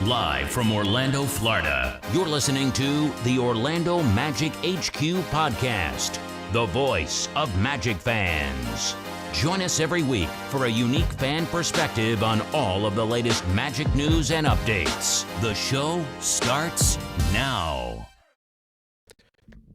Live from Orlando, Florida, you're listening to the Orlando Magic HQ podcast, the voice of Magic fans. Join us every week for a unique fan perspective on all of the latest Magic news and updates. The show starts now.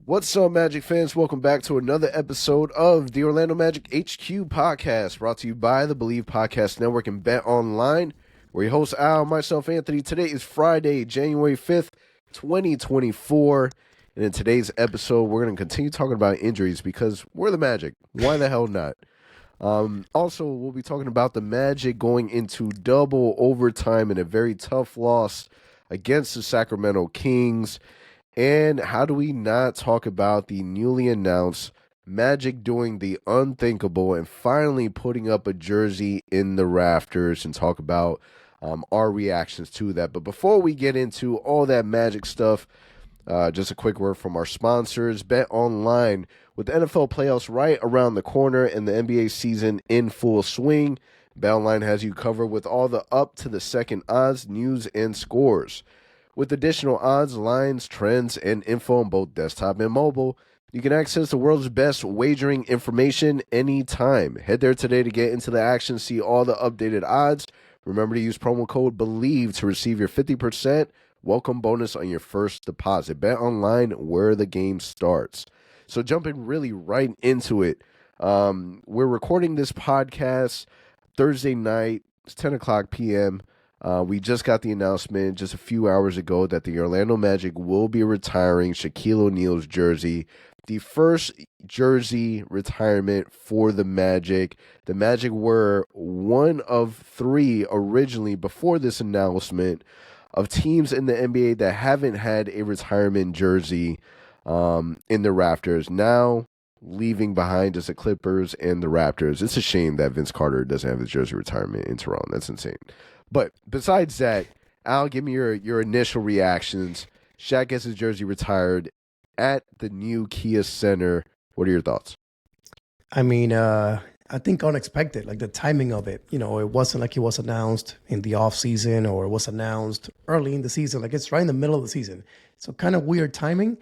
What's up, Magic fans? Welcome back to another episode of the Orlando Magic HQ podcast, brought to you by the Believe Podcast Network and Bet Online. We're your host, Al, myself, Anthony. Today is Friday, January 5th, 2024. And in today's episode, we're going to continue talking about injuries because we're the Magic. Why the hell not? Also, we'll be talking about the Magic going into double overtime in a very tough loss against the Sacramento Kings. And how do we not talk about the newly announced Magic doing the unthinkable and finally putting up a jersey in the rafters, and talk about our reactions to that. But before we get into all that Magic stuff, just a quick word from our sponsors. Bet Online. With the NFL playoffs right around the corner and the NBA season in full swing, Bet Online has you covered with all the up-to-the-second odds, news, and scores. With additional odds, lines, trends, and info on both desktop and mobile, you can access the world's best wagering information anytime. Head there today to get into the action, see all the updated odds. Remember to use promo code BELIEVE to receive your 50% welcome bonus on your first deposit. Bet Online, where the game starts. So jumping really right into it, we're recording this podcast Thursday night. It's 10 o'clock p.m. We just got the announcement just a few hours ago that the Orlando Magic will be retiring Shaquille O'Neal's jersey, the first jersey retirement for the Magic. The Magic were one of three originally before this announcement of teams in the NBA that haven't had a retirement jersey in the rafters. Now leaving behind is the Clippers and the Raptors. It's a shame that Vince Carter doesn't have his jersey retirement in Toronto. That's insane. But besides that, Al, give me your initial reactions. Shaq gets his jersey retired at the new Kia Center. What are your thoughts? I mean, I think unexpected, like the timing of it. You know, it wasn't like it was announced in the off season or it was announced early in the season. Like it's right in the middle of the season. So kind of weird timing.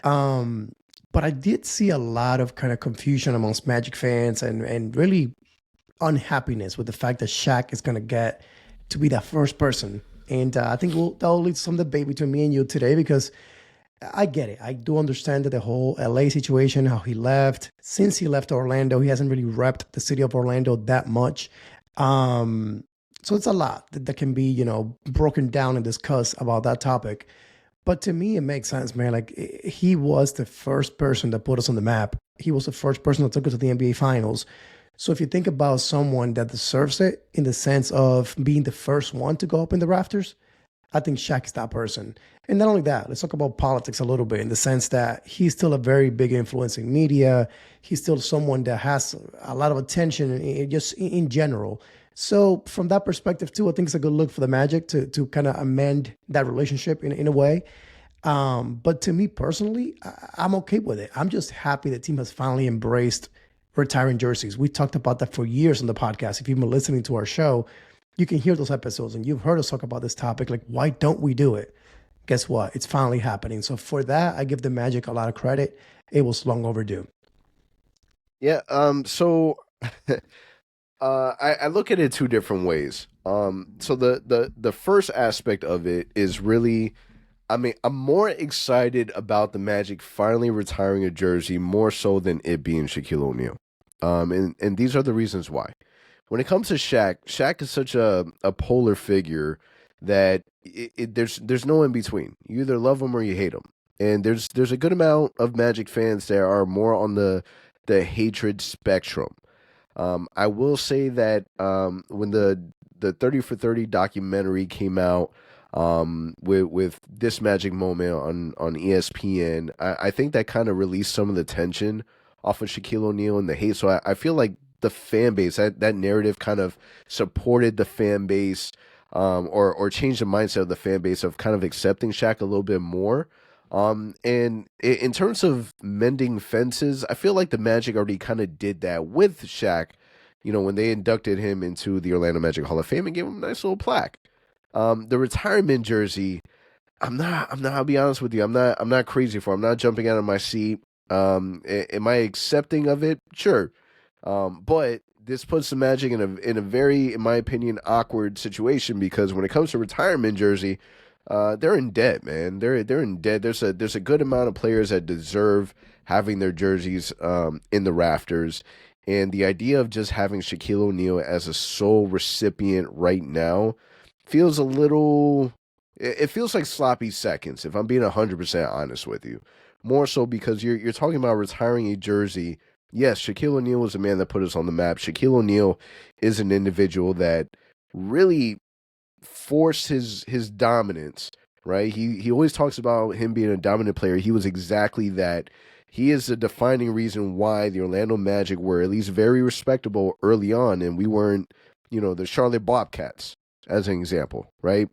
But I did see a lot of kind of confusion amongst Magic fans and really unhappiness with the fact that Shaq is going to get to be that first person. And I think that'll lead to some debate between me and you today, because I get it. I do understand that the whole LA situation, how he left. Since he left Orlando, he hasn't really repped the city of Orlando that much. So it's a lot that can be, you know, broken down and discussed about that topic. But to me, it makes sense, man. Like, he was the first person that put us on the map. He was the first person that took us to the NBA Finals. So if you think about someone that deserves it in the sense of being the first one to go up in the rafters, I think Shaq is that person. And not only that, let's talk about politics a little bit, in the sense that he's still a very big influence in media. He's still someone that has a lot of attention just in general. So from that perspective too, I think it's a good look for the Magic to kind of amend that relationship in a way. But to me personally, I'm okay with it. I'm just happy the team has finally embraced retiring jerseys. We talked about that for years on the podcast. If you've been listening to our show, you can hear those episodes and you've heard us talk about this topic. Like, why don't we do it? Guess what? It's finally happening. So for that, I give the Magic a lot of credit. It was long overdue. Yeah. So I look at it two different ways. So the first aspect of it is really, I mean, I'm more excited about the Magic finally retiring a jersey more so than it being Shaquille O'Neal. And these are the reasons why. When it comes to Shaq is such a polar figure that there's no in between. You either love him or you hate him. And there's a good amount of Magic fans that are more on the hatred spectrum. I will say that when the 30 for 30 documentary came out with this Magic moment on ESPN, I think that kind of released some of the tension off of Shaquille O'Neal and the hate. So I feel like the fan base, that narrative kind of supported the fan base, or changed the mindset of the fan base of kind of accepting Shaq a little bit more. And in terms of mending fences, I feel like the Magic already kind of did that with Shaq, you know, when they inducted him into the Orlando Magic Hall of Fame and gave him a nice little plaque. The retirement jersey, I'll be honest with you, I'm not crazy for it. I'm not jumping out of my seat. Am I accepting of it? Sure. But this puts the Magic in a very, in my opinion, awkward situation, because when it comes to retirement jersey, they're in debt, man. They're in debt. There's a good amount of players that deserve having their jerseys in the rafters, and the idea of just having Shaquille O'Neal as a sole recipient right now feels a little. It feels like sloppy seconds, if I'm being 100% honest with you. More so because you're talking about retiring a jersey. Yes, Shaquille O'Neal was a man that put us on the map. Shaquille O'Neal is an individual that really forced his dominance, right? He always talks about him being a dominant player. He was exactly that. He is the defining reason why the Orlando Magic were at least very respectable early on, and we weren't, the Charlotte Bobcats, as an example, right?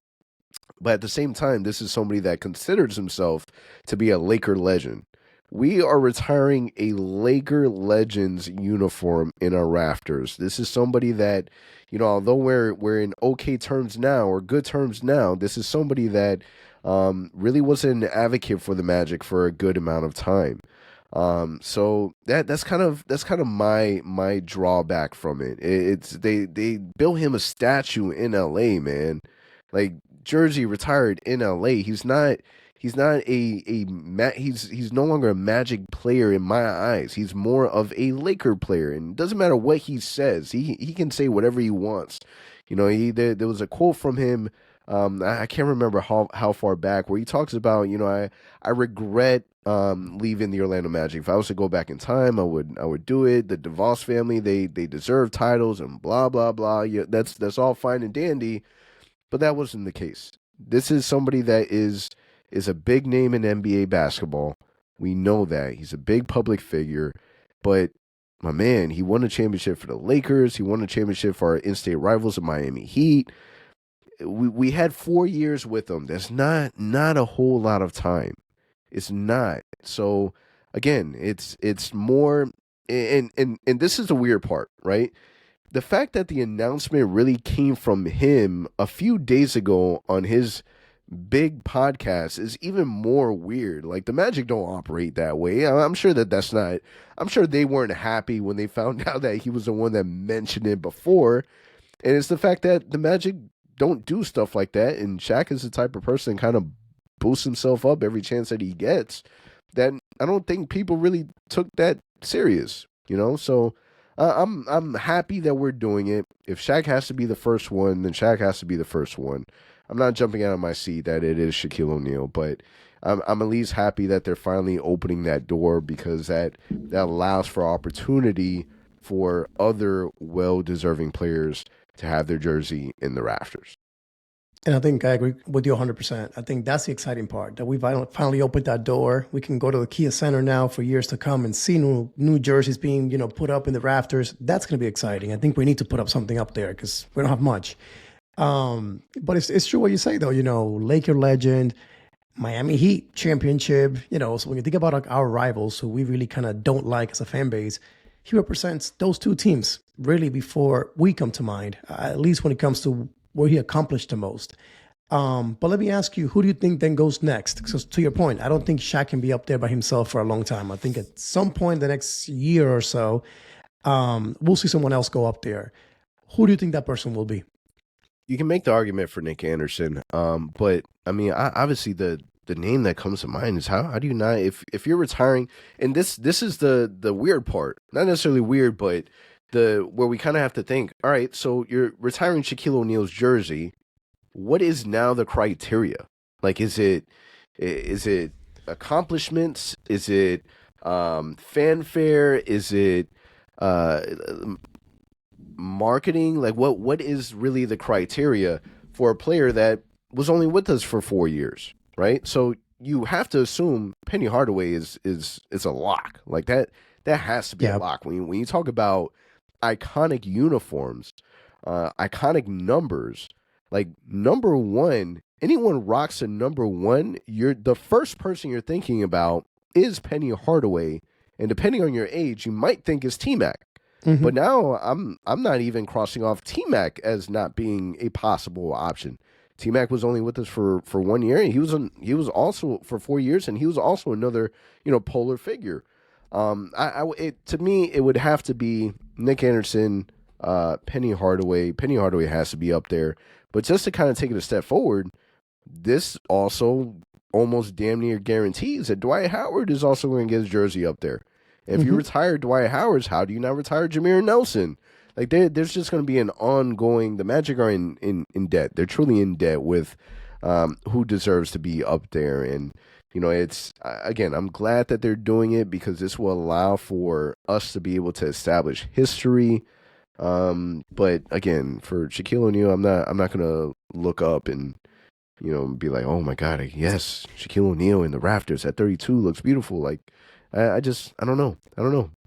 But at the same time, this is somebody that considers himself to be a Laker legend. We are retiring a Laker Legends uniform in our rafters. This is somebody that, although we're in okay terms now, or good terms now, this is somebody that really was an advocate for the Magic for a good amount of time. So that's kind of my drawback from it. It's they built him a statue in LA, man. Like, Jersey retired in LA. He's no longer a Magic player in my eyes. He's more of a Laker player, and it doesn't matter what he says. He can say whatever he wants. There was a quote from him. I can't remember how far back, where he talks about, I regret leaving the Orlando Magic. If I was to go back in time, I would do it. The DeVos family, they deserve titles and blah blah blah. Yeah, that's all fine and dandy. But that wasn't the case. This is somebody that is a big name in NBA basketball. We know that. He's a big public figure. But, my man, he won a championship for the Lakers. He won a championship for our in-state rivals, the Miami Heat. We had 4 years with him. That's not a whole lot of time. It's not. So, again, it's more... And this is the weird part, right? The fact that the announcement really came from him a few days ago on his big podcast is even more weird. Like, the Magic don't operate that way. I'm sure that's not... I'm sure they weren't happy when they found out that he was the one that mentioned it before. And it's the fact that the Magic don't do stuff like that. And Shaq is the type of person that kind of boosts himself up every chance that he gets, that I don't think people really took that serious, So... I'm happy that we're doing it. If Shaq has to be the first one, then Shaq has to be the first one. I'm not jumping out of my seat that it is Shaquille O'Neal, but I'm at least happy that they're finally opening that door, because that allows for opportunity for other well-deserving players to have their jersey in the rafters. And I think I agree with you 100%. I think that's the exciting part, that we finally opened that door. We can go to the Kia Center now for years to come and see new jerseys being, put up in the rafters. That's going to be exciting. I think we need to put up something up there because we don't have much. But it's true what you say, though. Laker legend, Miami Heat championship. So when you think about our rivals, who we really kind of don't like as a fan base, he represents those two teams really before we come to mind, at least when it comes to where he accomplished the most. But let me ask you, who do you think then goes next? Because to your point, I don't think Shaq can be up there by himself for a long time. I think at some point the next year or so, we'll see someone else go up there. Who do you think that person will be? You can make the argument for Nick Anderson, but I mean, obviously the name that comes to mind is how do you not, if you're retiring, and this is the weird part, not necessarily weird, but where we kind of have to think, all right, so you're retiring Shaquille O'Neal's jersey. What is now the criteria? Like, is it accomplishments? Is it fanfare? Is it marketing? Like, what is really the criteria for a player that was only with us for 4 years, right? So you have to assume Penny Hardaway is a lock. Like, that has to be a lock. When you talk about iconic uniforms, iconic numbers, like number one, anyone rocks a number one, the first person you're thinking about is Penny Hardaway, and depending on your age, you might think is T-Mac. Mm-hmm. But now I'm not even crossing off T-Mac as not being a possible option. T-Mac was only with us for 1 year, and he was also for 4 years, and he was also another, polar figure. To me, it would have to be Nick Anderson, Penny Hardaway. Penny Hardaway has to be up there. But just to kind of take it a step forward, this also almost damn near guarantees that Dwight Howard is also going to get his jersey up there. If you retire Dwight Howard, how do you not retire Jameer Nelson? Like, there's just going to be an ongoing. The Magic are in debt. They're truly in debt with who deserves to be up there. And, it's, again, I'm glad that they're doing it because this will allow for us to be able to establish history. But, again, for Shaquille O'Neal, I'm not going to look up and, be like, oh, my God, yes, Shaquille O'Neal in the rafters at 32 looks beautiful. Like, I don't know.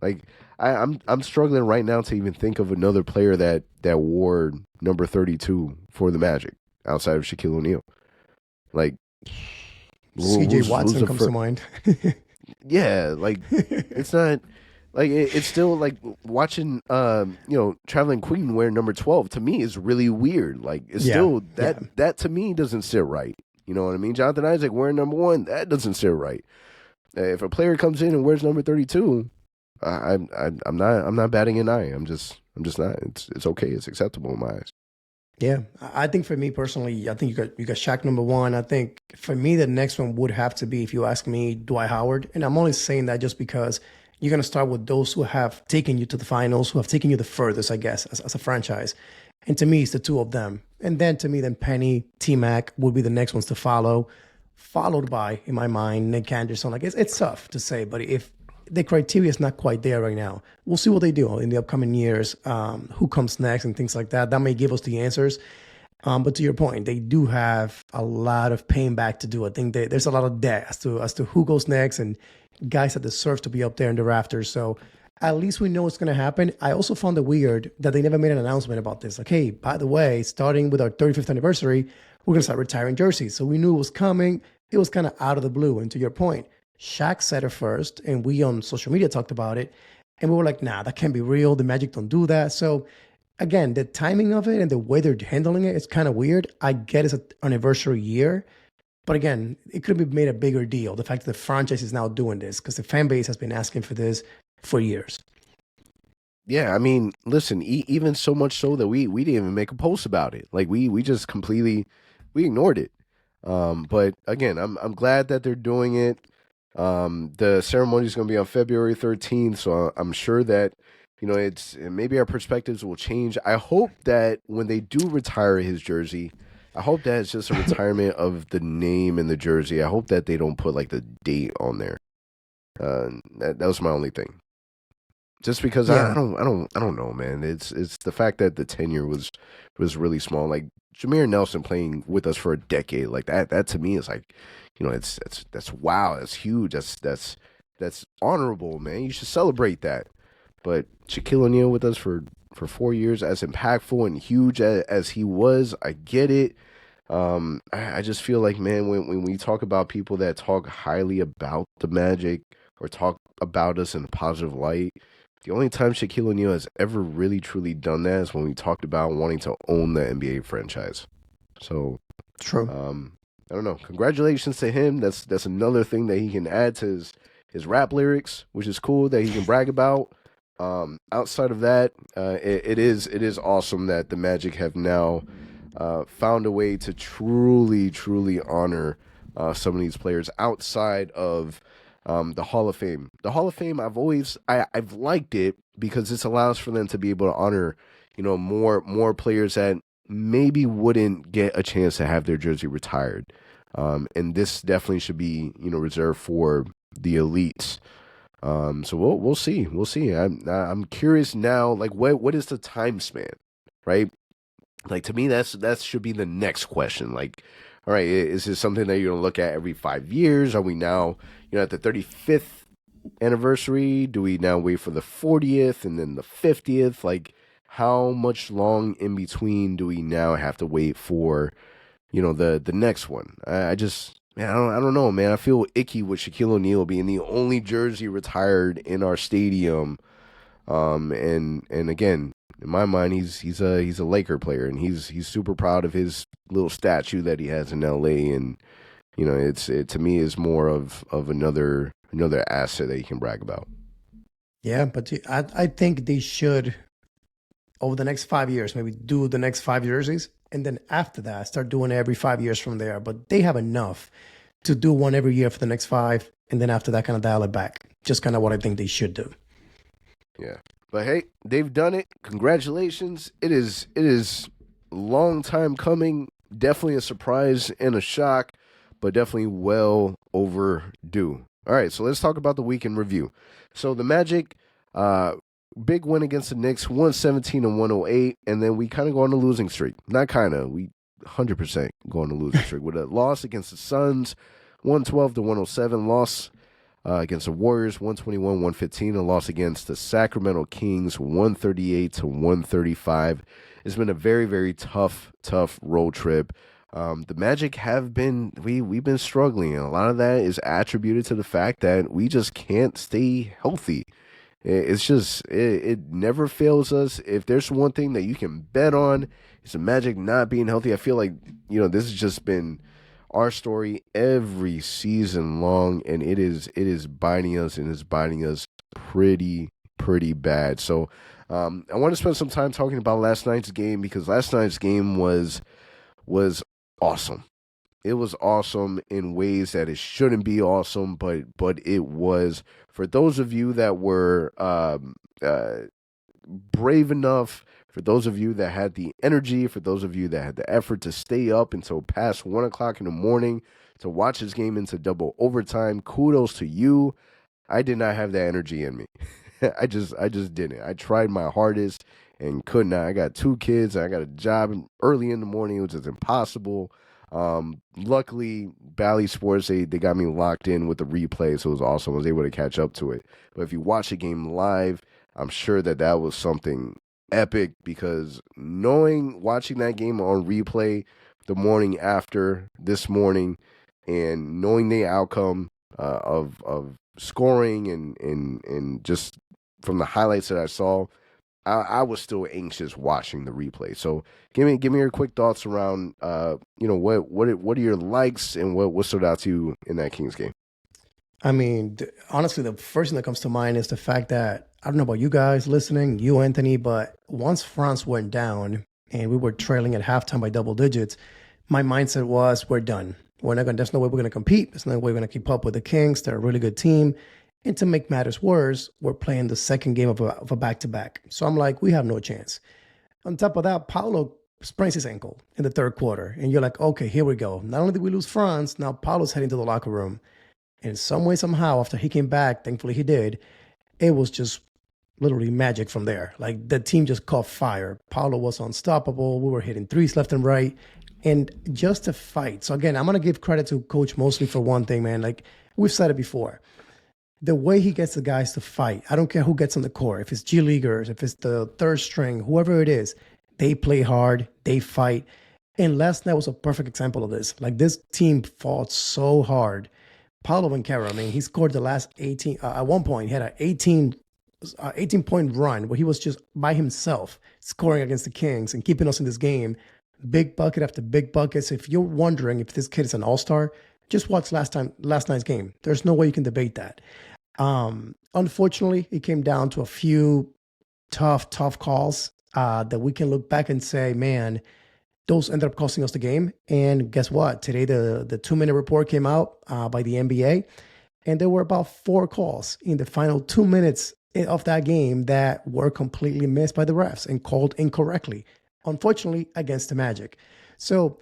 Like, I'm struggling right now to even think of another player that wore number 32 for the Magic outside of Shaquille O'Neal. Like, CJ Watson comes to mind. Yeah, like it's not like it's still like watching Traveling Queen wear number 12 to me is really weird. Like it's still that to me doesn't sit right. You know what I mean? Jonathan Isaac wearing number 1, that doesn't sit right. If a player comes in and wears number 32, I'm not batting an eye. I'm just not. It's okay. It's acceptable in my eyes. Yeah, I think for me personally, I think you got Shaq number 1. I think for me the next one would have to be, if you ask me, Dwight Howard, and I'm only saying that just because you're gonna start with those who have taken you to the finals, who have taken you the furthest, I guess, as a franchise. And to me, it's the two of them. And then to me, then Penny, T-Mac would be the next ones to follow, followed by, in my mind, Nick Anderson. Like it's tough to say, but if the criteria is not quite there right now, we'll see what they do in the upcoming years, who comes next and things like that. That may give us the answers. But to your point, they do have a lot of paying back to do. I think there's a lot of debt as to who goes next and guys that deserve to be up there in the rafters. So at least we know what's going to happen. I also found it weird that they never made an announcement about this. Like, hey, by the way, starting with our 35th anniversary, we're going to start retiring jerseys. So we knew it was coming. It was kind of out of the blue. And to your point, Shaq said it first, and we on social media talked about it. And we were like, nah, that can't be real. The Magic don't do that. So again, the timing of it and the way they're handling it is kind of weird. I get it's an anniversary year. But again, it could have made a bigger deal. The fact that the franchise is now doing this because the fan base has been asking for this for years. Yeah, I mean, listen, even so much so that we didn't even make a post about it. Like we just completely ignored it. But again, I'm glad that they're doing it. The ceremony is going to be on February 13th, so I'm sure that it's maybe our perspectives will change. I hope that when they do retire his jersey, I hope that it's just a retirement of the name and the jersey. I hope that they don't put like the date on there. That was my only thing. Just because I don't know, man. It's the fact that the tenure was really small. Like Jameer Nelson playing with us for a decade, like that to me is like, that's wow, that's huge, that's honorable, man. You should celebrate that. But Shaquille O'Neal with us for 4 years, as impactful and huge as he was, I get it. I just feel like, man, when we talk about people that talk highly about the Magic or talk about us in a positive light, the only time Shaquille O'Neal has ever really truly done that is when we talked about wanting to own the NBA franchise. So, true. I don't know. Congratulations to him. That's another thing that he can add to his rap lyrics, which is cool that he can brag about. Outside of that, it is awesome that the Magic have now found a way to truly honor some of these players outside of the Hall of Fame. The Hall of Fame, I've liked it because this allows for them to be able to honor, more players that maybe wouldn't get a chance to have their jersey retired. And this definitely should be, reserved for the elites. So we'll see. We'll see. I'm curious now, like what is the time span, right? Like to me, that should be the next question. Like, all right, is this something that you're gonna look at every 5 years? Are we now, at the 35th anniversary? Do we now wait for the 40th and then the 50th? Like, how much long in between do we now have to wait for, the next one? I just. Man, I don't know, man. I feel icky with Shaquille O'Neal being the only jersey retired in our stadium. And again, in my mind, he's a Laker player, and he's super proud of his little statue that he has in LA, and it to me is more of another asset that he can brag about. Yeah, but I think they should, over the next 5 years, maybe do the next 5 jerseys, and then after that, start doing it every 5 years from there. But they have enough to do one every year for the next 5, and then after that, kind of dial it back. Just kind of what I think they should do. Yeah, but hey, they've done it. Congratulations! It is a long time coming. Definitely a surprise and a shock, but definitely well overdue. All right, so let's talk about the week in review. So the Magic, big win against the Knicks, 117-108, and then we kind of go on a losing streak. Not kind of, we 100% go on a losing streak with a loss against the Suns, 112-107, loss against the Warriors, 121-115, a loss against the Sacramento Kings, 138-135. It's been a very, very tough road trip. The Magic have been, we've been struggling, and a lot of that is attributed to the fact that we just can't stay healthy. It's just, it never fails us. If there's one thing that you can bet on, it's the Magic not being healthy. I feel like, this has just been our story every season long, and it is biting us, and it's biting us pretty bad. So I want to spend some time talking about last night's game, because last night's game was awesome. It was awesome in ways that it shouldn't be awesome, but it was. For those of you that were brave enough, for those of you that had the energy, for those of you that had the effort to stay up until past 1 o'clock in the morning to watch this game into double overtime, kudos to you. I did not have that energy in me. I just didn't. I tried my hardest and could not. I got 2 kids. I got a job early in the morning, which is impossible. Luckily, Bally Sports, they got me locked in with the replay, so it was awesome. I was able to catch up to it. But if you watch the game live, I'm sure that was something epic, because watching that game on replay the morning after this morning, and knowing the outcome of scoring and just from the highlights that I saw, I was still anxious watching the replay. So give me your quick thoughts around what are your likes and what stood out to you in that Kings game. I mean, honestly, the first thing that comes to mind is the fact that, I don't know about you guys listening, you, Anthony, but once France went down and we were trailing at halftime by double digits, my mindset was, we're done. There's no way we're going to compete. There's no way we're going to keep up with the Kings. They're a really good team. And to make matters worse, we're playing the second game of a back-to-back. So I'm like, we have no chance. On top of that, Paolo sprains his ankle in the third quarter. And you're like, okay, here we go. Not only did we lose France, now Paolo's heading to the locker room. And some way, somehow, after he came back, thankfully he did, it was just literally magic from there. Like, the team just caught fire. Paolo was unstoppable. We were hitting threes left and right. And just a fight. So again, I'm going to give credit to Coach Mosley for one thing, man. Like, we've said it before. The way he gets the guys to fight, I don't care who gets on the court, if it's G Leaguers, if it's the third string, whoever it is, they play hard, they fight. And last night was a perfect example of this. Like, this team fought so hard. Paolo Banchero, I mean, he scored the last 18. At one point, he had an 18-point run where he was just by himself scoring against the Kings and keeping us in this game. Big bucket after big bucket. So if you're wondering if this kid is an all-star, just watch last night's game. There's no way you can debate that. Unfortunately, it came down to a few tough calls that we can look back and say, man, those ended up costing us the game. And guess what? Today, the 2-minute report came out by the NBA, and there were about 4 calls in the final 2 minutes of that game that were completely missed by the refs and called incorrectly, unfortunately, against the Magic. So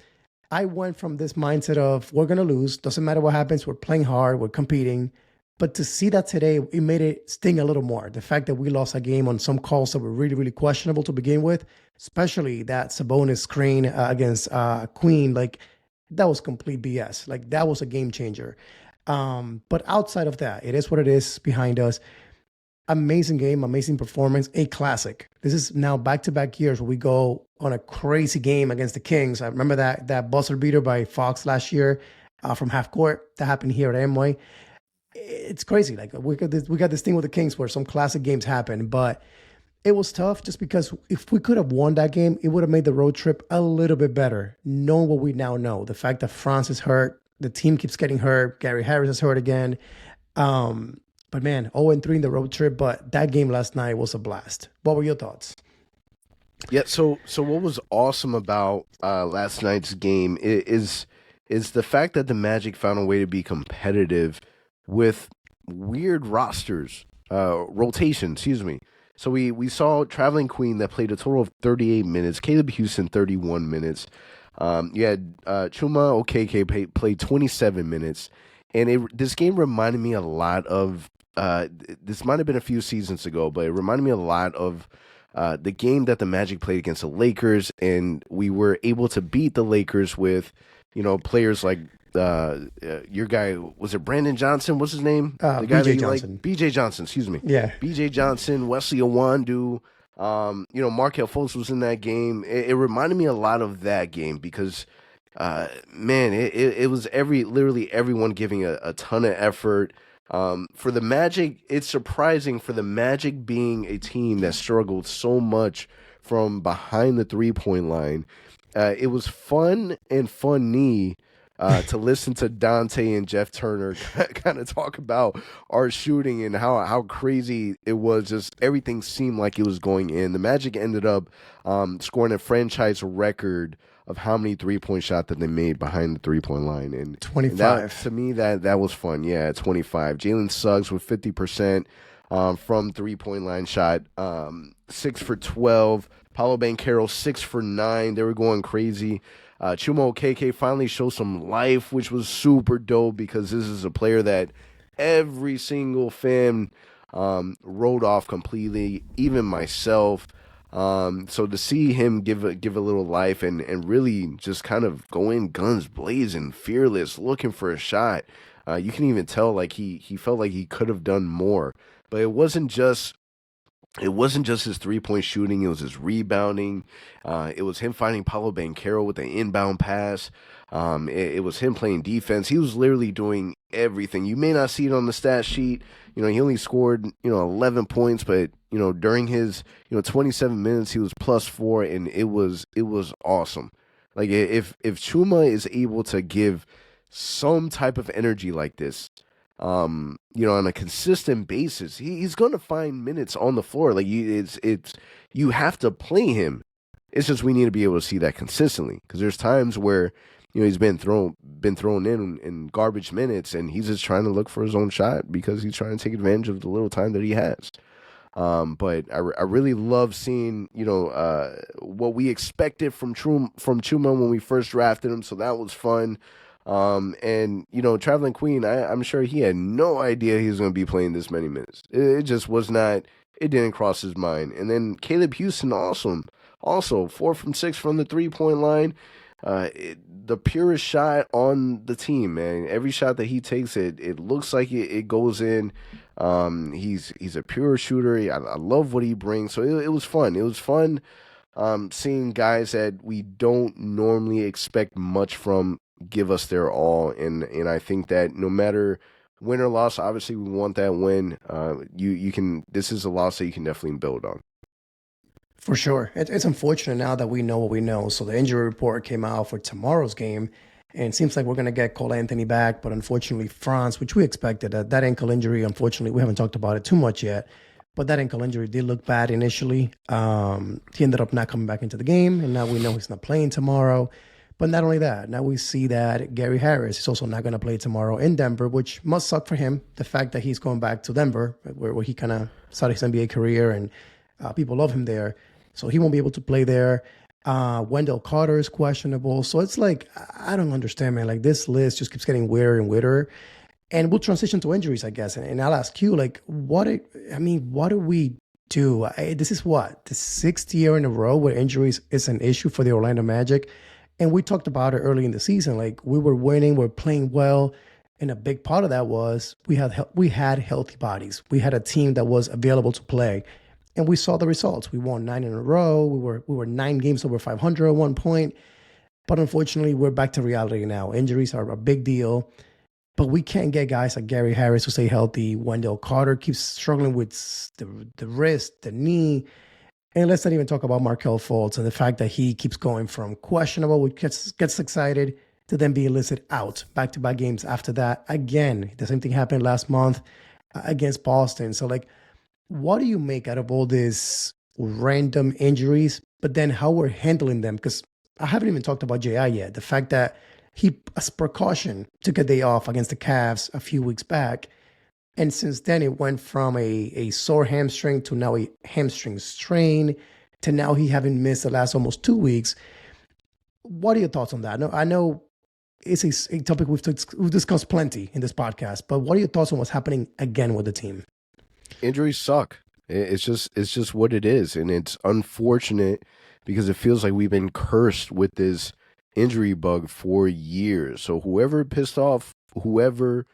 I went from this mindset of, we're going to lose. Doesn't matter what happens. We're playing hard. We're competing. But to see that today, it made it sting a little more. The fact that we lost a game on some calls that were really, really questionable to begin with, especially that Sabonis screen against Queen, like, that was complete BS. Like, that was a game changer. But outside of that, it is what it is behind us. Amazing game, amazing performance, a classic. This is now back-to-back years where we go on a crazy game against the Kings. I remember that buzzer beater by Fox last year from half court. That happened here at Amway. It's crazy. Like, we got this thing with the Kings where some classic games happen, but It was tough just because if we could have won that game, it would have made the road trip a little bit better, knowing what we now know. The fact that France is hurt, the team keeps getting hurt, Gary Harris is hurt again. But man, 0-3 in the road trip, but that game last night was a blast. What were your thoughts? Yeah, so what was awesome about last night's game is the fact that the Magic found a way to be competitive with weird rotation, excuse me. So we saw Traveling Queen that played a total of 38 minutes, Caleb Houston 31 minutes. You had Chuma Okeke played 27 minutes. And this game reminded me a lot of, this might have been a few seasons ago, but it reminded me a lot of the game that the Magic played against the Lakers. And we were able to beat the Lakers with, players like your guy, was it Brandon Johnson? What's his name? The guy BJ Johnson. BJ Johnson, excuse me. Yeah. BJ Johnson, Wesley Iwundu, Markel Fultz was in that game. It reminded me a lot of that game because, man, it was literally everyone giving a ton of effort. For the Magic, it's surprising for the Magic being a team that struggled so much from behind the 3-point line. It was funny to listen to Dante and Jeff Turner kind of talk about our shooting and how crazy it was. Just everything seemed like it was going in. The Magic ended up scoring a franchise record of how many 3-point shots that they made behind the 3-point line. And 25. To me, that was fun. Yeah, 25. Jalen Suggs with 50% from 3-point line shot, 6 for 12. Paolo Banchero 6 for 9. They were going crazy. Chuma Okeke finally showed some life, which was super dope because this is a player that every single fan wrote off completely, even myself. So to see him give a little life and really just kind of go in guns blazing, fearless, looking for a shot, you can even tell like he felt like he could have done more. But it wasn't just his 3-point shooting. It was his rebounding. It was him finding Paolo Banchero with an inbound pass. It was him playing defense. He was literally doing everything. You may not see it on the stat sheet. He only scored, 11 points, but, during his, 27 minutes, he was +4, and it was awesome. Like, if Chuma is able to give some type of energy like this, on a consistent basis, he's going to find minutes on the floor. Like you have to play him. It's just we need to be able to see that consistently because there's times where he's been thrown in garbage minutes and he's just trying to look for his own shot because he's trying to take advantage of the little time that he has. But I really love seeing what we expected from Chuma when we first drafted him. So that was fun. And Traveling Queen, I'm sure he had no idea he was going to be playing this many minutes. It just was not. It didn't cross his mind. And then Caleb Houston, also 4 from 6 from the 3-point line. The purest shot on the team, man. Every shot that he takes, it looks like it goes in. He's a pure shooter. I love what he brings. So it was fun. It was fun seeing guys that we don't normally expect much from give us their all, and I think that no matter win or loss, obviously we want that win. You can. This is a loss that you can definitely build on. For sure. It's unfortunate now that we know what we know. So the injury report came out for tomorrow's game, and it seems like we're going to get Cole Anthony back, but unfortunately France, which we expected, that ankle injury, unfortunately, we haven't talked about it too much yet, but that ankle injury did look bad initially. He ended up not coming back into the game, and now we know he's not playing tomorrow. But not only that, now we see that Gary Harris is also not going to play tomorrow in Denver, which must suck for him. The fact that he's going back to Denver, where he kind of started his NBA career, and people love him there. So he won't be able to play there. Wendell Carter is questionable. So it's like, I don't understand, man. Like, this list just keeps getting weirder and weirder. And we'll transition to injuries, I guess. And I'll ask you, like, what do we do? This is what? The 6th year in a row where injuries is an issue for the Orlando Magic. And we talked about it early in the season. Like, we were winning, we were playing well. And a big part of that was we had healthy bodies. We had a team that was available to play. And we saw the results. We won 9 in a row. We were 9 games over 500 at one point. But unfortunately, we're back to reality now. Injuries are a big deal. But we can't get guys like Gary Harris to stay healthy. Wendell Carter keeps struggling with the wrist, the knee. And let's not even talk about Markel Fultz and the fact that he keeps going from questionable, which gets excited, to then being listed out back-to-back games after that. Again, the same thing happened last month against Boston. So, like, what do you make out of all these random injuries, but then how we're handling them? Because I haven't even talked about JI yet. The fact that he, as precaution, took a day off against the Cavs a few weeks back. And since then, it went from a sore hamstring to now a hamstring strain to now he having missed the last almost 2 weeks. What are your thoughts on that? I know it's a topic we've discussed plenty in this podcast, but what are your thoughts on what's happening again with the team? Injuries suck. It's just what it is, and it's unfortunate because it feels like we've been cursed with this injury bug for years. So whoever pissed off whoever,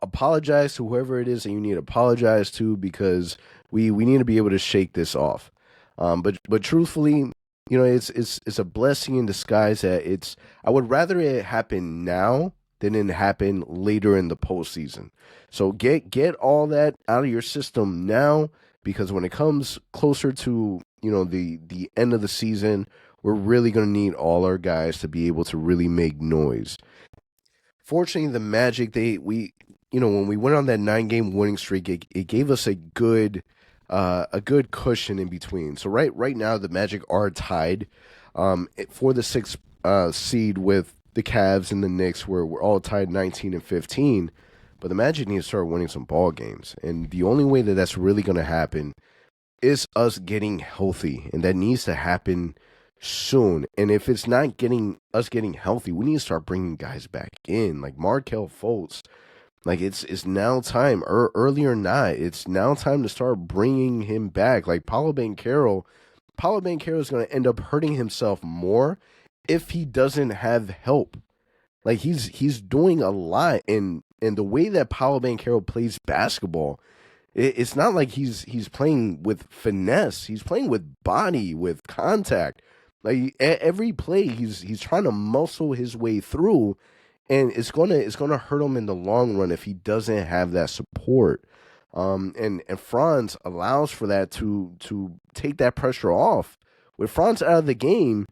apologize to whoever it is that you need to apologize to, because we need to be able to shake this off. But truthfully, it's a blessing in disguise that I would rather it happen now than it happen later in the postseason. So get all that out of your system now, because when it comes closer to the end of the season, we're really going to need all our guys to be able to really make noise. Fortunately, the Magic, when we went on that 9-game winning streak, it gave us a good cushion in between. So right now, the Magic are tied for the 6th seed with the Cavs and the Knicks, where we're all tied 19 and 15. But the Magic need to start winning some ball games, and the only way that that's really going to happen is us getting healthy, and that needs to happen soon. And if it's not getting healthy, we need to start bringing guys back in, like Markel Fultz. Like it's now time, early or not, it's now time to start bringing him back. Like Paolo Banchero is going to end up hurting himself more if he doesn't have help. Like he's doing a lot, and the way that Paolo Banchero plays basketball, it's not like he's playing with finesse. He's playing with body, with contact. Like every play, he's trying to muscle his way through, and it's gonna hurt him in the long run if he doesn't have that support. And Franz allows for that to take that pressure off. With Franz out of the game,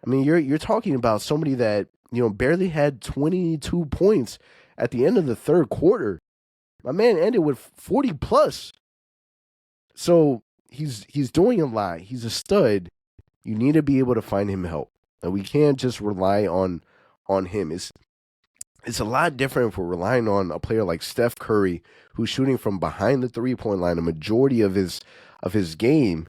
I mean you're talking about somebody that barely had 22 points at the end of the third quarter. My man ended with 40 plus. So he's doing a lot. He's a stud. You need to be able to find him help. And we can't just rely on him. It's a lot different if we're relying on a player like Steph Curry, who's shooting from behind the 3-point line a majority of his game,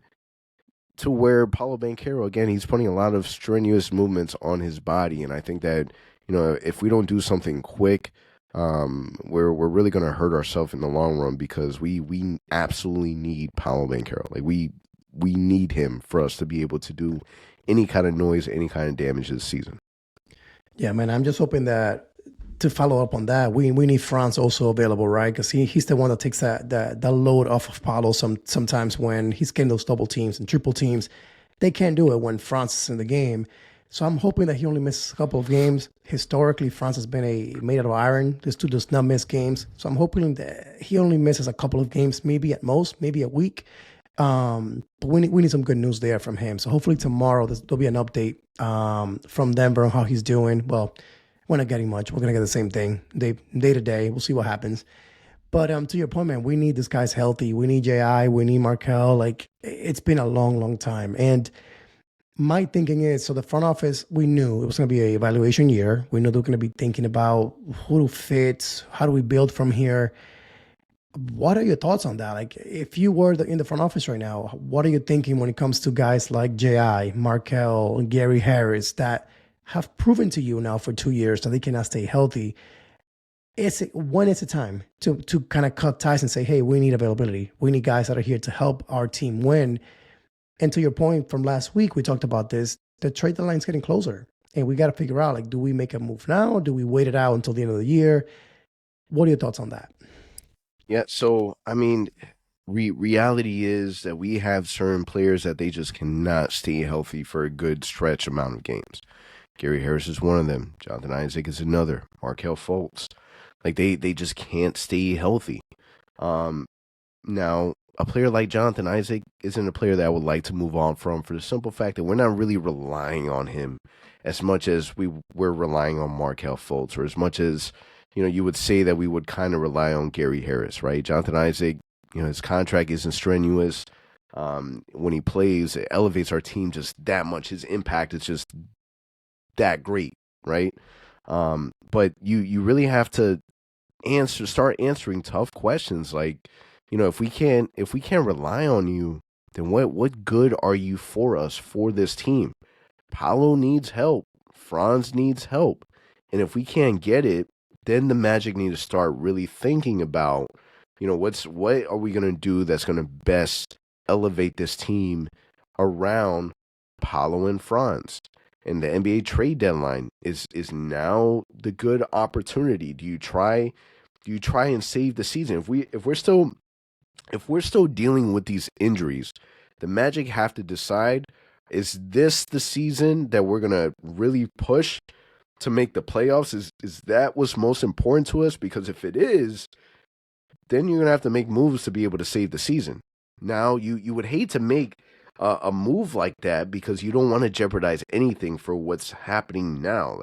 to where Paolo Banchero, again, he's putting a lot of strenuous movements on his body. And I think that, if we don't do something quick, we're really going to hurt ourselves in the long run, because we absolutely need Paolo Banchero. Like we need him for us to be able to do any kind of noise, any kind of damage this season. Yeah, man, I'm just hoping that, to follow up on that, we need Franz also available, right? Because he's the one that takes that load off of Paolo sometimes when he's getting those double teams and triple teams. They can't do it when Franz is in the game. So I'm hoping that he only misses a couple of games. Historically, Franz has been made out of iron. This dude does not miss games. So I'm hoping that he only misses a couple of games, maybe at most, maybe a week. But we need some good news there from him. So hopefully tomorrow there'll be an update from Denver on how he's doing. Well, we're not getting much. We're going to get the same thing day to day. We'll see what happens. But to your point, man, we need this guys healthy. We need J.I. We need Markel. Like, it's been a long, long time. And my thinking is, so the front office, we knew it was going to be an evaluation year. We knew they were going to be thinking about who to fit, how do we build from here. What are your thoughts on that? Like, if you were in the front office right now, what are you thinking when it comes to guys like J.I., Markel, and Gary Harris that have proven to you now for 2 years that they cannot stay healthy? When is it time to kind of cut ties and say, hey, we need availability. We need guys that are here to help our team win. And to your point from last week, we talked about this, the trade deadline is getting closer. And we got to figure out, like, do we make a move now? Do we wait it out until the end of the year? What are your thoughts on that? Yeah, so, I mean, reality is that we have certain players that they just cannot stay healthy for a good stretch amount of games. Gary Harris is one of them. Jonathan Isaac is another. Markel Fultz. Like, they just can't stay healthy. Now, a player like Jonathan Isaac isn't a player that I would like to move on from for the simple fact that we're not really relying on him as much as we're relying on Markelle Fultz, or as much as, you would say that we would kind of rely on Gary Harris, right? Jonathan Isaac, his contract isn't strenuous. When he plays, it elevates our team just that much. His impact is just that great, right? But you really have to start answering tough questions like, if we can't rely on you, then what good are you for us, for this team? Paolo needs help. Franz needs help. And if we can't get it, then the Magic need to start really thinking about, what are we going to do that's going to best elevate this team around Paolo and Franz. And the NBA trade deadline is now the good opportunity. Do you try and save the season? If we're still dealing with these injuries, the Magic have to decide, is this the season that we're going to really push to make the playoffs? Is that what's most important to us? Because if it is, then you're going to have to make moves to be able to save the season. Now, you would hate to make a move like that because you don't want to jeopardize anything for what's happening now.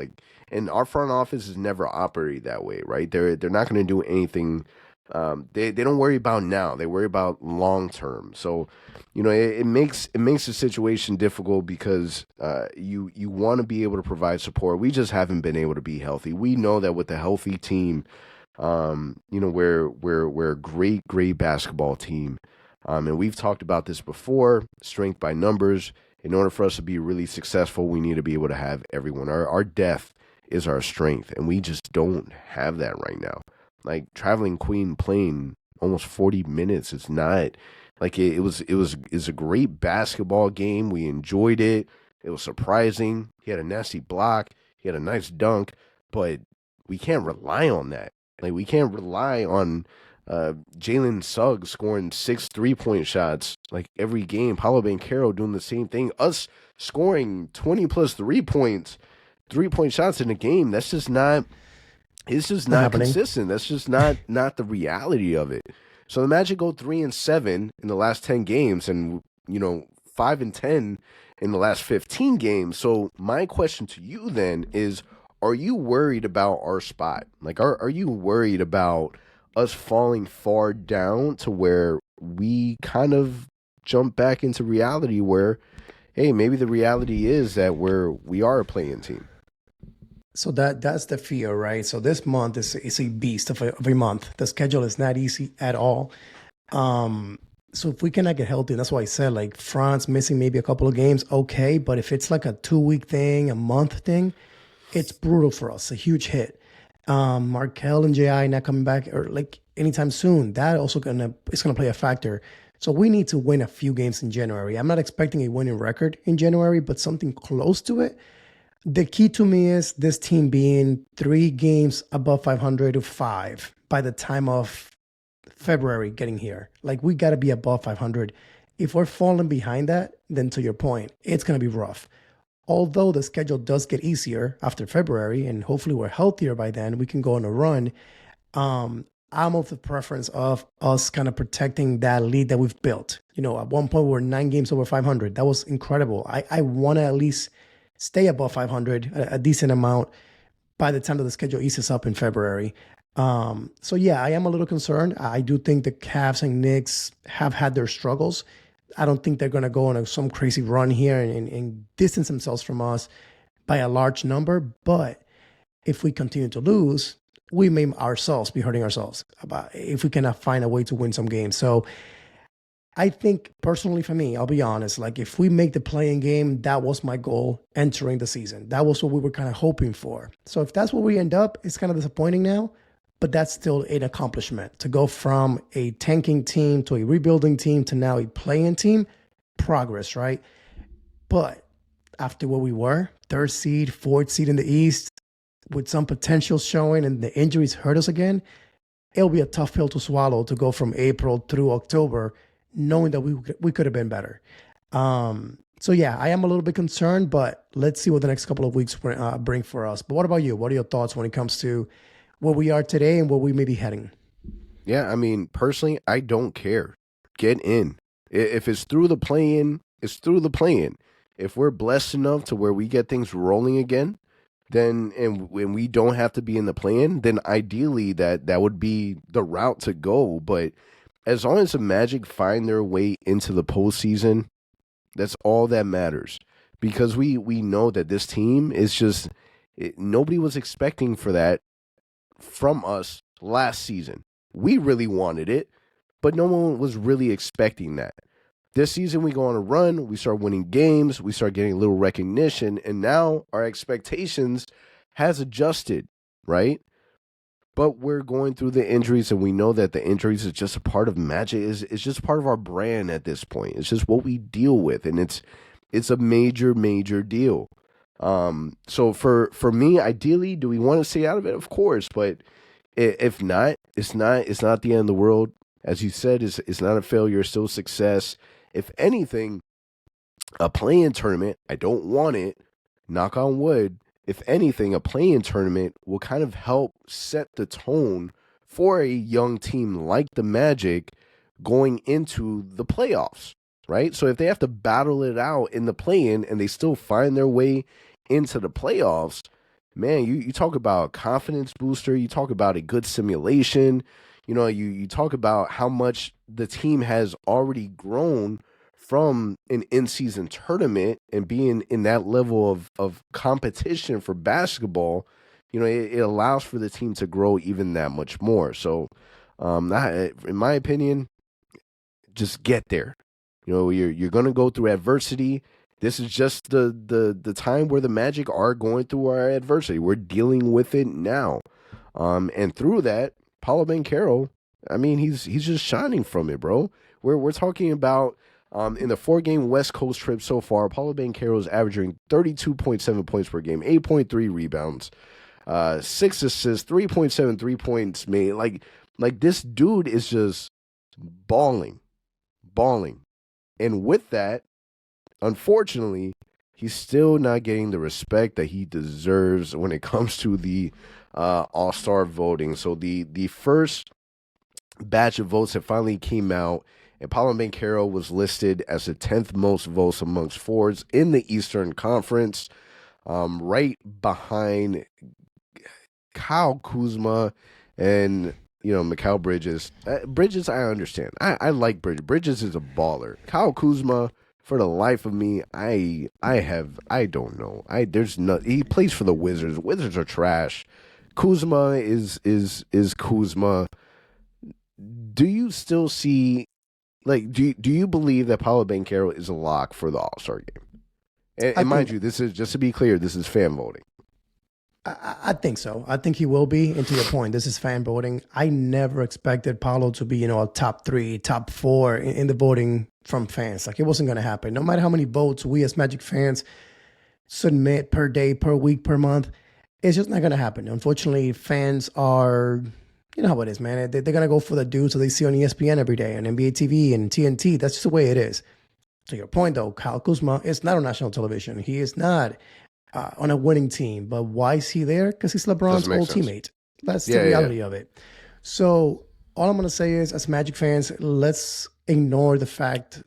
And our front office has never operated that way, right? They're not going to do anything. They don't worry about now. They worry about long term. So, it makes the situation difficult because you want to be able to provide support. We just haven't been able to be healthy. We know that with a healthy team, we're a great basketball team. And we've talked about this before, strength by numbers. In order for us to be really successful, we need to be able to have everyone. Our depth is our strength, and we just don't have that right now. Like Traveling Queen playing almost 40 minutes. It's not like it was a great basketball game. We enjoyed it. It was surprising. He had a nasty block. He had a nice dunk, but we can't rely on that. Like we can't rely on Jalen Suggs scoring 6 3-point shots like every game. Paolo Banchero doing the same thing. Us scoring 20 plus 3-point shots in a game. That's just not. It's just not consistent. That's just not the reality of it. So the Magic go 3-7 in the last 10 games, and 5-10 in the last 15 games. So my question to you then is: are you worried about our spot? Like, are you worried about us falling far down to where we kind of jump back into reality where, hey, maybe the reality is that we are a play-in team? So that's the fear, right? So this month is a beast of a month. The schedule is not easy at all. So if we cannot get healthy, that's why I said like France missing maybe a couple of games, okay. But if it's like a 2-week thing, a month thing, it's brutal for us. A huge hit. Markelle and J.I. not coming back or like anytime soon. That also it's gonna play a factor. So we need to win a few games in January. I'm not expecting a winning record in January, but something close to it. The key to me is this team being 3 games above 500 to 5 by the time of February getting here. Like we got to be above 500. If we're falling behind that, then to your point, it's going to be rough. Although the schedule does get easier after February and hopefully we're healthier by then, we can go on a run. I'm of the preference of us kind of protecting that lead that we've built. At one point we were 9 games over 500. That was incredible. I want to at least stay above 500, a decent amount by the time that the schedule eases up in February. So yeah, I am a little concerned. I do think the Cavs and Knicks have had their struggles. I don't think they're going to go on some crazy run here and distance themselves from us by a large number. But if we continue to lose, we may ourselves be hurting ourselves if we cannot find a way to win some games. So I think personally for me, I'll be honest, like if we make the play-in game, that was my goal entering the season. That was what we were kind of hoping for. So if that's where we end up, it's kind of disappointing now, but that's still an accomplishment to go from a tanking team to a rebuilding team to now a play-in team. Progress, right? But after where we were, 3rd seed, 4th seed in the East, with some potential showing and the injuries hurt us again, it'll be a tough pill to swallow to go from April through October knowing that we could have been better. So yeah, I am a little bit concerned, but let's see what the next couple of weeks bring for us. But what about you? What are your thoughts when it comes to where we are today and where we may be heading? Yeah, I mean, personally, I don't care. get in. If it's through the play-in, it's through the play-in. If we're blessed enough to where we get things rolling again, then and when we don't have to be in the play-in, then ideally that would be the route to go. But as long as the Magic find their way into the postseason, that's all that matters. Because we know that this team is just nobody was expecting for that from us last season. We really wanted it, but no one was really expecting that. This season, we go on a run, we start winning games, we start getting a little recognition, and now our expectations has adjusted, right? But we're going through the injuries, and we know that the injuries is just a part of Magic. It's just part of our brand at this point. It's just what we deal with, and it's a major, major deal. So for me, ideally, do we want to stay out of it? Of course, but if not, it's not the end of the world. As you said, it's not a failure, it's still success. If anything, a play-in tournament, I don't want it, knock on wood. If anything, a play-in tournament will kind of help set the tone for a young team like the Magic going into the playoffs, right? So if they have to battle it out in the play-in and they still find their way into the playoffs, man, you talk about a confidence booster, you talk about a good simulation, you talk about how much the team has already grown from an in-season tournament and being in that level of competition for basketball. It allows for the team to grow even that much more. So, in my opinion, just get there. You're going to go through adversity. This is just the time where the Magic are going through our adversity. We're dealing with it now. And through that, Paolo Banchero, I mean, he's just shining from it, bro. We're talking about in the 4-game West Coast trip so far, Paolo Banchero is averaging 32.7 points per game, 8.3 rebounds, 6 assists, 3.7 3-points made. Like this dude is just balling. And with that, unfortunately, he's still not getting the respect that he deserves when it comes to the All-Star voting. So the first batch of votes that finally came out, and Paolo Banchero was listed as the 10th most votes amongst forwards in the Eastern Conference, right behind Kyle Kuzma and Mikal Bridges. Bridges, I understand. I like Bridges. Bridges is a baller. Kyle Kuzma, for the life of me, I don't know. He plays for the Wizards. Wizards are trash. Kuzma is Kuzma. Do you still see, do you believe that Paolo Banchero is a lock for the All-Star game? And mind you, this is, just to be clear, this is fan voting. I think so. I think he will be. And to your point, this is fan voting. I never expected Paolo to be, a top 3, top 4 in the voting from fans. It wasn't going to happen. No matter how many votes we as Magic fans submit per day, per week, per month, it's just not going to happen. Unfortunately, fans are, you know how it is, man. They're going to go for the dudes that they see on ESPN every day, on NBA TV and TNT. That's just the way it is. To your point, though, Kyle Kuzma is not on national television. He is not on a winning team. But why is he there? Because he's LeBron's old teammate. That's the reality of it. So all I'm going to say is, as Magic fans, let's ignore the fact,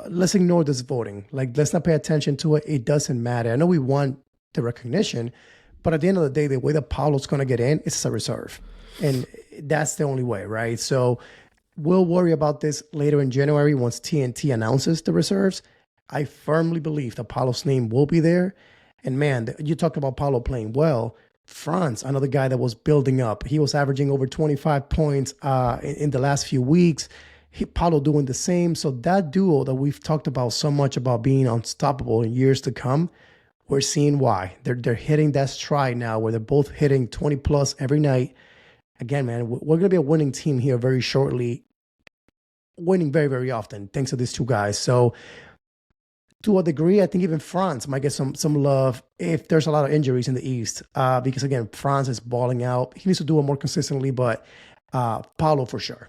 let's ignore this voting. Let's not pay attention to it. It doesn't matter. I know we want the recognition, but at the end of the day, the way that Paolo's going to get in is as a reserve. And that's the only way, right? So we'll worry about this later in January once TNT announces the reserves. I firmly believe that Paolo's name will be there. And man, you talked about Paolo playing well. Franz, another guy that was building up. He was averaging over 25 points in the last few weeks. Paolo doing the same. So that duo that we've talked about so much about being unstoppable in years to come, we're seeing why. They're hitting that stride now where they're both hitting 20 plus every night. Again, man, we're going to be a winning team here very shortly, winning very, very often thanks to these two guys. So to a degree, I think even Franz might get some love if there's a lot of injuries in the East. Because again, Franz is balling out. He needs to do it more consistently, but Paolo for sure.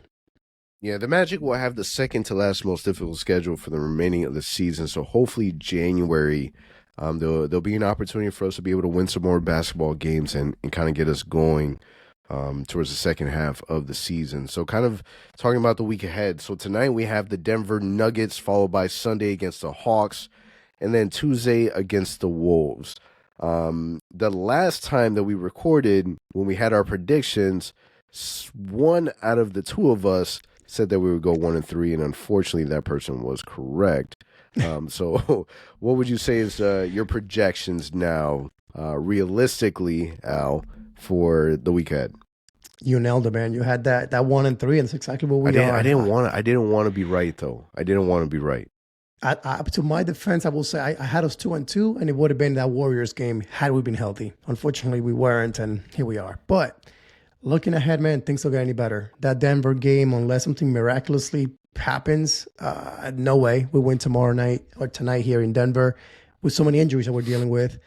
Yeah, the Magic will have the second to last most difficult schedule for the remaining of the season. So hopefully January, there'll be an opportunity for us to be able to win some more basketball games and kind of get us going. towards the second half of the season. So kind of talking about the week ahead. So tonight we have the Denver Nuggets, followed by Sunday against the Hawks, and then Tuesday against the Wolves. The last time that we recorded, when we had our predictions, one out of the two of us said that we would go 1-3, and unfortunately that person was correct. So what would you say is your projections now, realistically, Al, for the week ahead? You nailed it, man. You had that 1-3, and it's exactly what we are. I didn't want to be right, though. I didn't want to be right. To my defense, I will say I had us 2-2, and it would have been that Warriors game had we been healthy. Unfortunately, we weren't, and here we are. But looking ahead, man, things don't get any better. That Denver game, unless something miraculously happens, no way we win tomorrow night or tonight here in Denver with so many injuries that we're dealing with.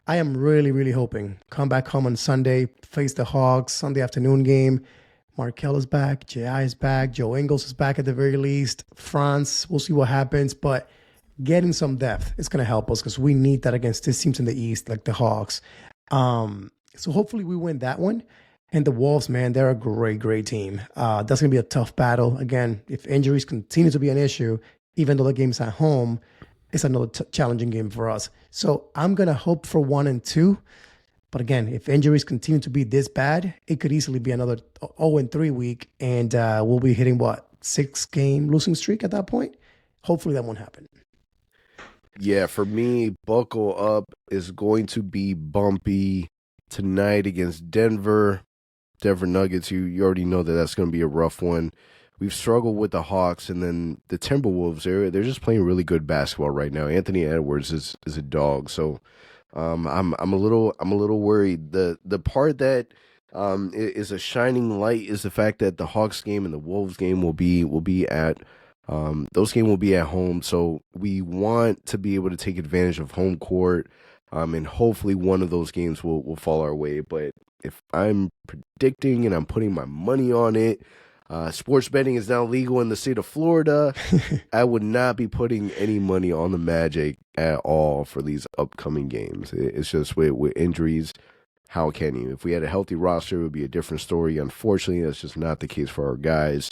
I am really, really hoping come back home on Sunday, face the Hawks, Sunday afternoon game. Markel is back, J.I. is back, Joe Ingles is back at the very least. France, we'll see what happens, but getting some depth is going to help us because we need that against these teams in the East, like the Hawks. So hopefully we win that one. And the Wolves, man, they're a great, great team. That's going to be a tough battle. Again, if injuries continue to be an issue, even though the game's at home, it's another challenging game for us. So I'm going to hope for 1-2. But again, if injuries continue to be this bad, it could easily be another 0-3 week. And we'll be hitting, 6-game losing streak at that point? Hopefully that won't happen. Yeah, for me, buckle up is going to be bumpy tonight against Denver Nuggets. You already know that that's going to be a rough one. We've struggled with the Hawks, and then the Timberwolves. They're just playing really good basketball right now. Anthony Edwards is a dog, so I'm a little worried. The part that is a shining light is the fact that the Hawks game and the Wolves game will be at those games will be at home. So we want to be able to take advantage of home court, and hopefully one of those games will fall our way. But if I'm predicting and I'm putting my money on it. Sports betting is now legal in the state of Florida. I would not be putting any money on the Magic at all for these upcoming games. It's just with injuries, how can you? If we had a healthy roster, it would be a different story. Unfortunately, that's just not the case for our guys.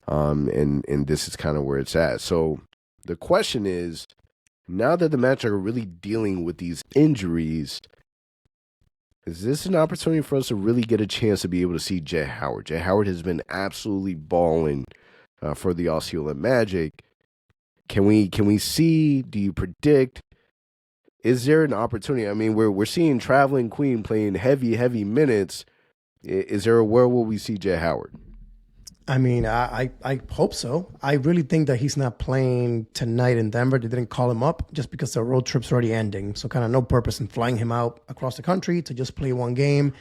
And this is kind of where it's at. So the question is, now that the Magic are really dealing with these injuries, is this an opportunity for us to really get a chance to be able to see Jett Howard? Jett Howard has been absolutely balling for the Osceola Magic. Can we see? Do you predict? Is there an opportunity? I mean, we're seeing Traveling Queen playing heavy minutes. Is there a world where we see Jett Howard? I mean, I hope so. I really think that he's not playing tonight in Denver. They didn't call him up just because the road trip's already ending. So kind of no purpose in flying him out across the country to just play one game.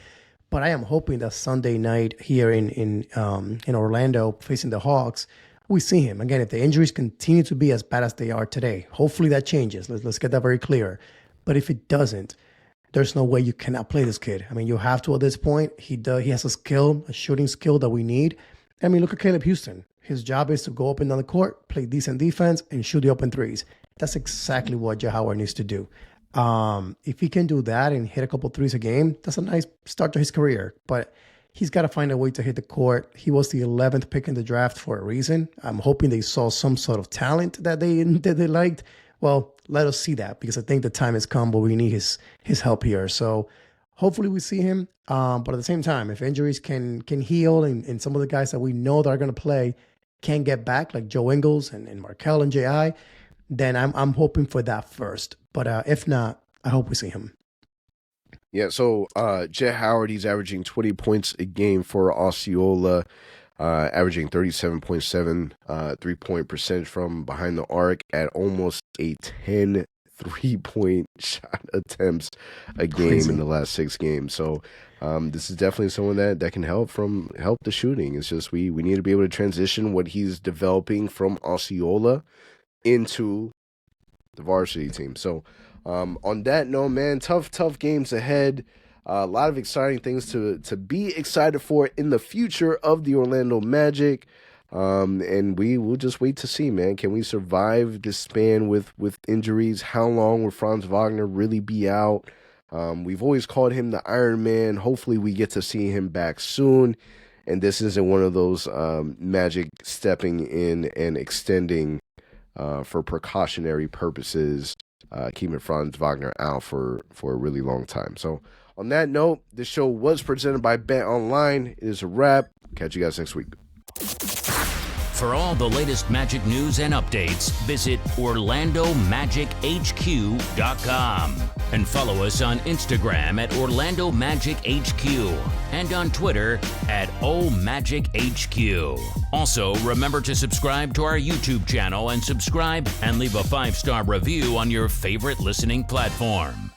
But I am hoping that Sunday night here in Orlando facing the Hawks, we see him. Again, if the injuries continue to be as bad as they are today, hopefully that changes. Let's get that very clear. But if it doesn't, there's no way you cannot play this kid. I mean, you have to at this point. He has a shooting skill that we need. I mean, look at Caleb Houston. His job is to go up and down the court, play decent defense, and shoot the open threes. That's exactly what Jett Howard needs to do. If he can do that and hit a couple threes a game, that's a nice start to his career. But he's got to find a way to hit the court. He was the 11th pick in the draft for a reason. I'm hoping they saw some sort of talent that they liked. Well, let us see that, because I think the time has come where we need his help here. So hopefully we see him. But at the same time, if injuries can heal and some of the guys that we know that are going to play can get back, like Joe Ingles and Markel and J.I., then I'm hoping for that first. But if not, I hope we see him. Yeah, so Jett Howard, he's averaging 20 points a game for Osceola, averaging 37.7 3-point percentage from behind the arc at almost a 10 3-point shot attempts a game. Crazy. In the last 6 games. So this is definitely someone that can help the shooting. It's just we need to be able to transition what he's developing from Osceola into the varsity team. So on that note, man, tough games ahead. A lot of exciting things to be excited for in the future of the Orlando Magic. And we will just wait to see, man. Can we survive this span with injuries? How long will Franz Wagner really be out? We've always called him the Iron Man. Hopefully we get to see him back soon. And this isn't one of those Magic stepping in and extending for precautionary purposes, keeping Franz Wagner out for a really long time. So on that note, this show was presented by Bet Online. It is a wrap. Catch you guys next week. For all the latest Magic news and updates, visit OrlandoMagicHQ.com and follow us on Instagram at Orlando Magic HQ and on Twitter at OMagicHQ. Also, remember to subscribe to our YouTube channel and subscribe and leave a 5-star review on your favorite listening platform.